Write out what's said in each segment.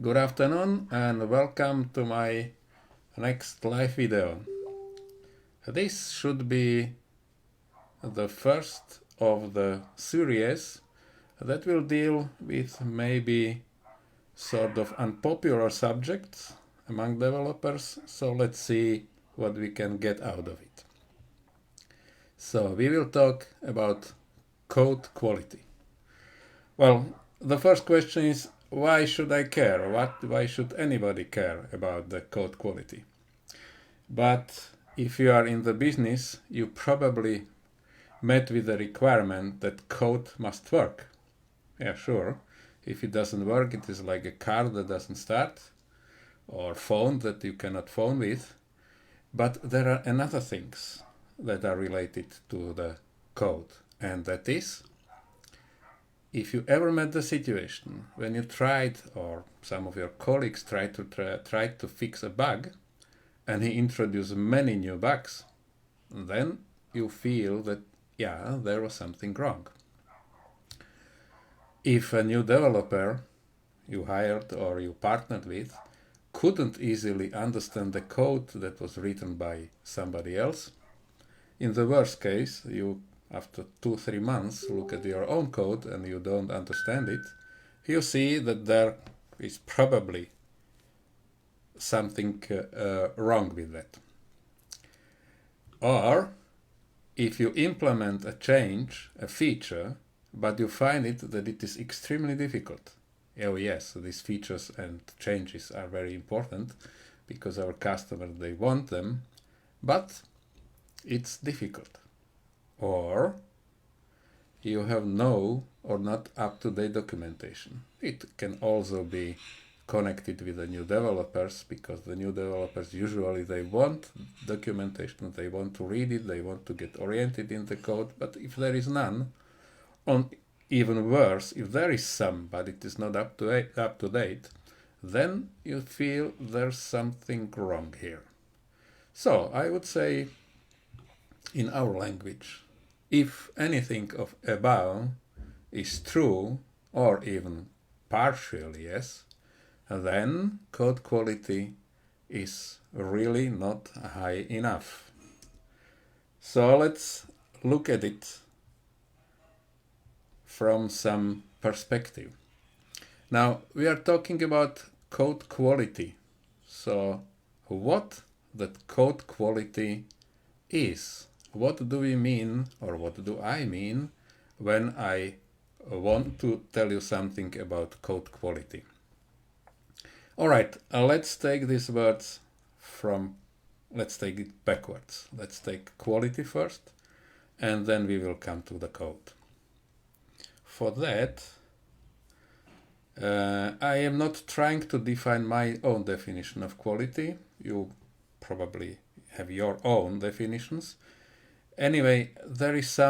Good afternoon and welcome to my next live video. This should be the first of the series that will deal with maybe sort of unpopular subjects among developers, so let's see what we can get out of it. So we will talk about code quality. Well, the first question is, why should I care? Why should anybody care about the code quality? But if you are in the business, you probably met with the requirement that code must work. Yeah, sure. If it doesn't work, it is like a car that doesn't start, or phone that you cannot phone with. But there are another things that are related to the code, and that is, if you ever met the situation when you tried, or some of your colleagues tried to fix a bug, and he introduced many new bugs, then you feel that, yeah, there was something wrong. If a new developer you hired or you partnered with couldn't easily understand the code that was written by somebody else, in the worst case, you, after 2-3 months, look at your own code and you don't understand it, you see that there is probably something wrong with that. Or if you implement a change, a feature, but you find that it is extremely difficult. Oh yes, these features and changes are very important because our customers, they want them, but it's difficult. Or you have no or not up-to-date documentation. It can also be connected with the new developers, because the new developers usually they want documentation, they want to read it, they want to get oriented in the code, but if there is none, on even worse, if there is some but it is not up to date, then you feel there's something wrong here. So I would say, in our language, if anything of above is true, or even partially yes, then code quality is really not high enough. So let's look at it from some perspective. Now, we are talking about code quality. So what that code quality is? What do we mean, or what do I mean, when I want to tell you something about code quality? Alright, let's take these words let's take it backwards. Let's take quality first, and then we will come to the code. For that, I am not trying to define my own definition of quality. You probably have your own definitions. Anyway, there is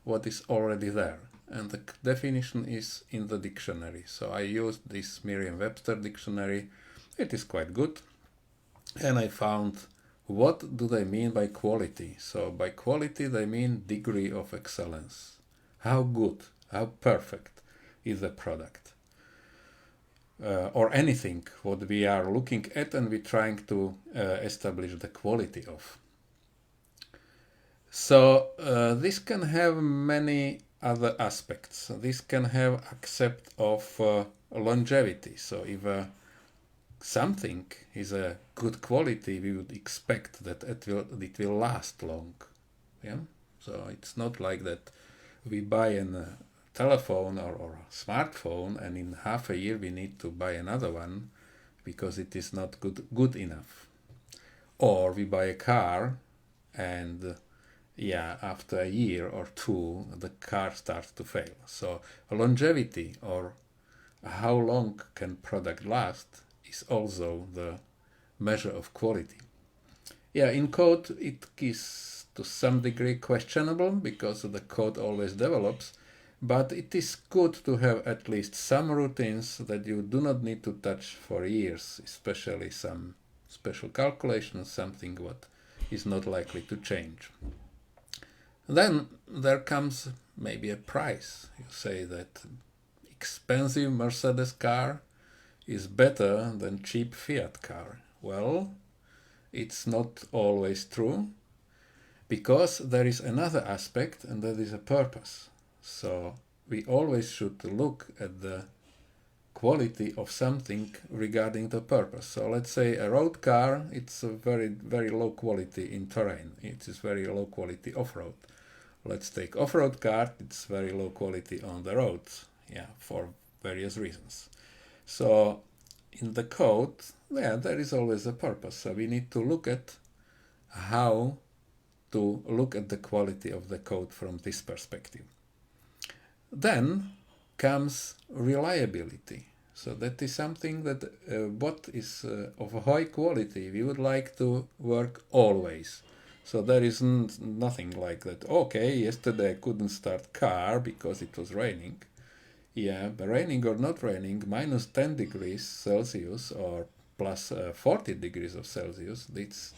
what is already there, and the definition is in the dictionary. So I used this Merriam-Webster dictionary. It is quite good, and I found what do they mean by quality. So by quality they mean degree of excellence. How good, how perfect is the product, or anything what we are looking at and we're trying to establish the quality of. So this can have many other aspects. This can have aspect of longevity. So if something is a good quality, we would expect that it will last long. Yeah. So it's not like that we buy a telephone or a smartphone and in half a year we need to buy another one because it is not good enough. Or we buy a car and after a year or two, the car starts to fail. So longevity, or how long can product last, is also the measure of quality. In code, it is to some degree questionable because the code always develops, but it is good to have at least some routines that you do not need to touch for years, especially some special calculations, something what is not likely to change. Then there comes maybe a price. You say that expensive Mercedes car is better than cheap Fiat car. Well, it's not always true, because there is another aspect, and that is a purpose. So we always should look at the quality of something regarding the purpose. So let's say a road car, it's a very low quality in terrain. It is very low quality off-road. Let's take off-road car, it's very low quality on the roads, for various reasons. So in the code, there is always a purpose. So we need to look at how to look at the quality of the code from this perspective. Then comes reliability. So that is something that what is of high quality we would like to work always. So there is nothing like that. Okay, yesterday I couldn't start car because it was raining. But raining or not raining, minus 10 degrees Celsius or plus 40 degrees of Celsius, this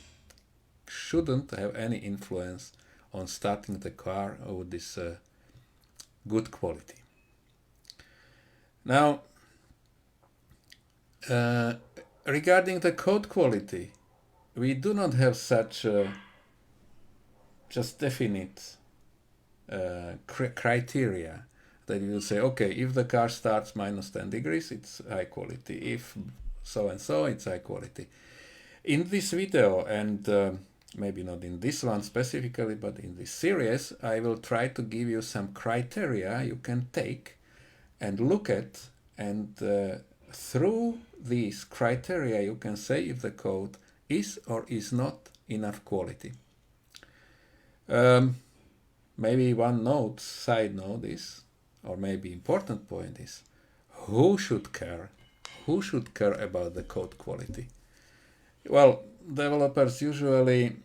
shouldn't have any influence on starting the car with this good quality. Now, regarding the code quality, we do not have such just definite criteria that you will say, okay, if the car starts minus 10 degrees, it's high quality. If so and so, it's high quality. In this video, and maybe not in this one specifically, but in this series, I will try to give you some criteria you can take and look at, and through these criteria you can say if the code is or is not enough quality. Maybe one side note is, or maybe important point is, who should care? Who should care about the code quality? Well, developers usually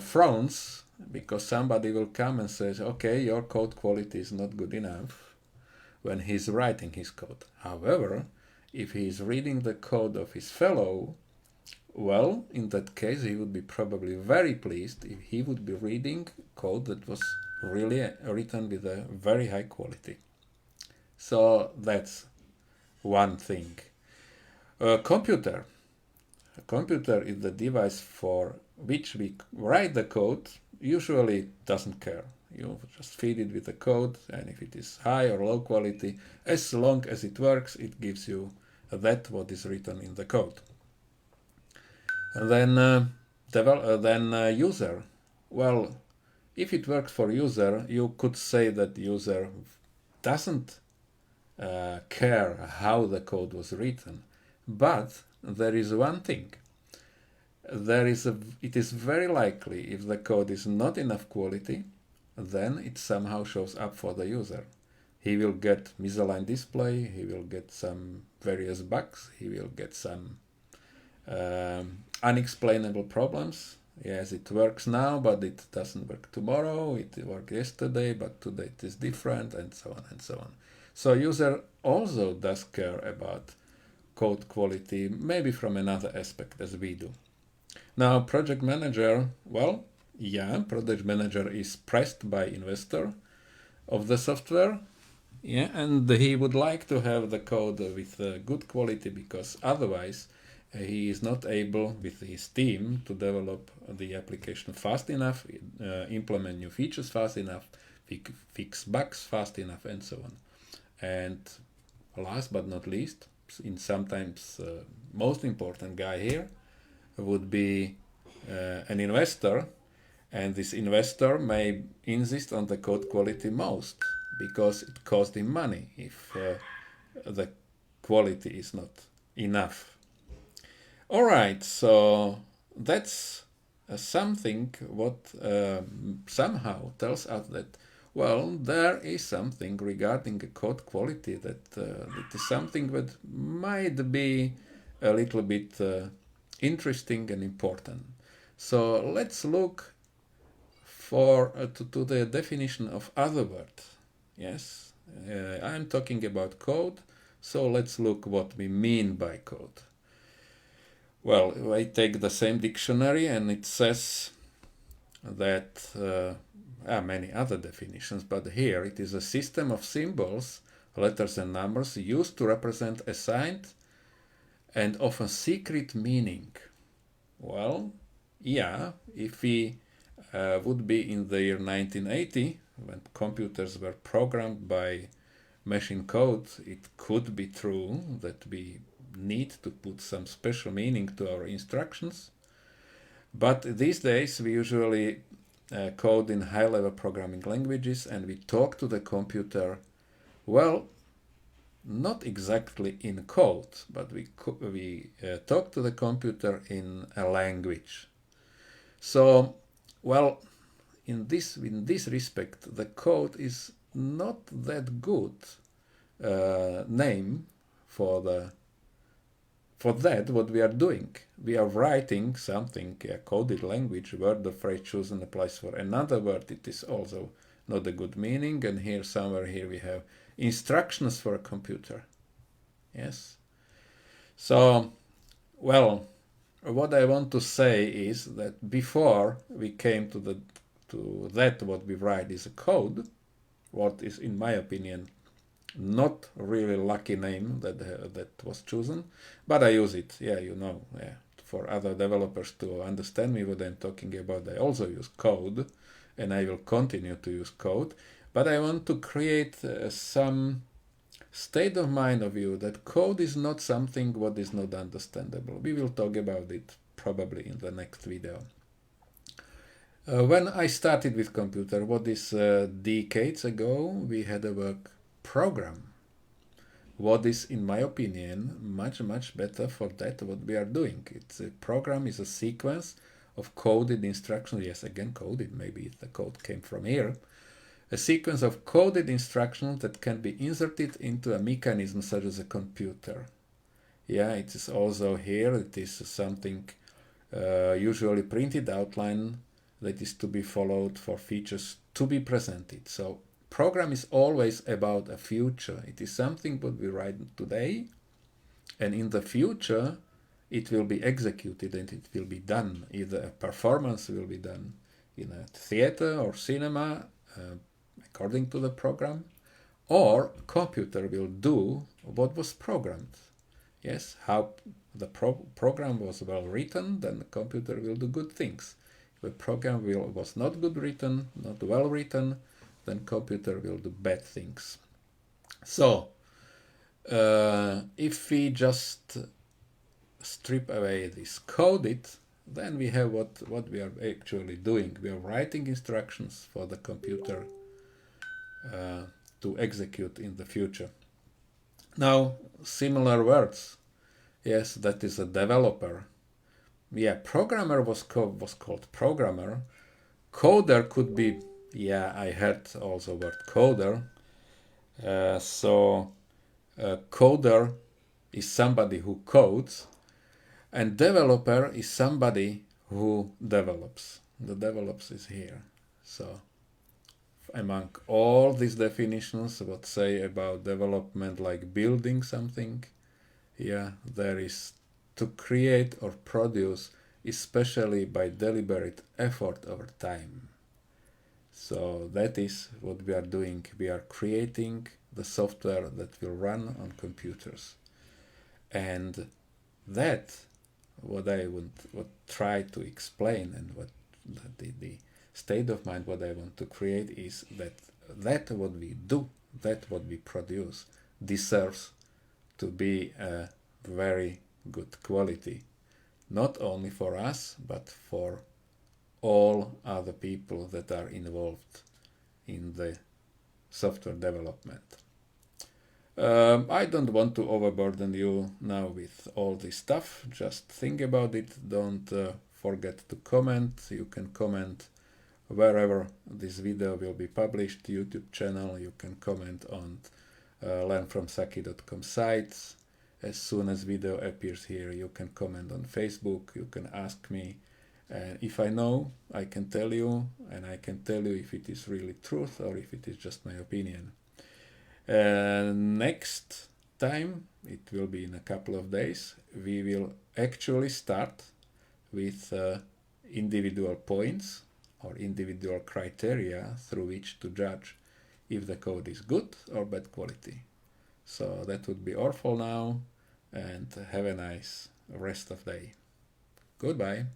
frowns because somebody will come and says, okay, your code quality is not good enough when he's writing his code. However, if he is reading the code of his fellow, well, in that case, he would be probably very pleased if he would be reading code that was really written with a very high quality. So that's one thing. A computer is the device for which we write the code. Usually doesn't care. You just feed it with the code, and if it is high or low quality, as long as it works, it gives you that what is written in the code. And then user. Well, if it works for user, you could say that the user doesn't care how the code was written. But there is one thing. It is very likely if the code is not enough quality, then it somehow shows up for the user. He will get misaligned display, he will get some various bugs, he will get some unexplainable problems. Yes, it works now, but it doesn't work tomorrow. It worked yesterday, but today it is different, and so on and so on. So user also does care about code quality, maybe from another aspect as we do. Now, project manager, well, project manager is pressed by investor of the software, and he would like to have the code with good quality, because otherwise he is not able with his team to develop the application fast enough, implement new features fast enough, fix bugs fast enough, and so on. And last but not least, in sometimes most important guy here would be an investor, and this investor may insist on the code quality most because it costs him money if the quality is not enough. All right, so that's something what somehow tells us that, well, there is something regarding the code quality that it is something that might be a little bit interesting and important. So let's look to the definition of other word. Yes, I'm talking about code, so let's look what we mean by code. Well, I take the same dictionary, and it says that many other definitions, but here it is a system of symbols letters and numbers used to represent assigned and often secret meaning. Well, yeah, if we would be in the year 1980, when computers were programmed by machine code, it could be true that we need to put some special meaning to our instructions. But these days we usually code in high-level programming languages and we talk to the computer, well, not exactly in code, but we talk to the computer in a language. So, well, in this respect, the code is not that good name for that what we are doing. We are writing something, a coded language, word or phrase chosen applies for another word. It is also not a good meaning. And here somewhere here we have instructions for a computer. Yes. So, well, what I want to say is that before we came to that what we write is a code, what is in my opinion not really lucky name that was chosen, but I use it. Yeah, for other developers to understand me what I'm talking about. I also use code, and I will continue to use code. But I want to create some state of mind of you that code is not something what is not understandable. We will talk about it probably in the next video. When I started with computer, what is decades ago, we had a word program. What is, in my opinion, much better for that what we are doing. It's a program is a sequence of coded instructions. Yes, again coded. Maybe the code came from here. A sequence of coded instructions that can be inserted into a mechanism such as a computer. Yeah, it is also here. It is something usually printed outline that is to be followed for features to be presented. So program is always about a future. It is something what we write today, and in the future it will be executed and it will be done. Either a performance will be done in a theater or cinema according to the program, or computer will do what was programmed. Yes, how the program was well written, then the computer will do good things. If the program was not good written, not well written, then computer will do bad things. So, if we just strip away this coded, then we have what we are actually doing. We are writing instructions for the computer to execute in the future. Now, similar words. Yes, that is a developer. Yeah, programmer was called programmer. Coder could be, yeah, I heard also word coder. Coder is somebody who codes, and developer is somebody who develops. The develops is here. So among all these definitions, what say about development like building something, yeah, there is to create or produce, especially by deliberate effort over time. So that is what we are doing. We are creating the software that will run on computers. And that, what I would try to explain, and what the state of mind what I want to create is that what we do, that what we produce, deserves to be a very good quality, not only for us, but for all other people that are involved in the software development. I don't want to overburden you now with all this stuff. Just think about it. Don't forget to comment. You can comment wherever this video will be published, YouTube channel. You can comment on learnfromsaki.com sites. As soon as video appears here, you can comment on Facebook. You can ask me. If I know, I can tell you, and I can tell you if it is really truth or if it is just my opinion. Next time, it will be in a couple of days, we will actually start with individual points or individual criteria through which to judge if the code is good or bad quality. So that would be all for now, and have a nice rest of day. Goodbye.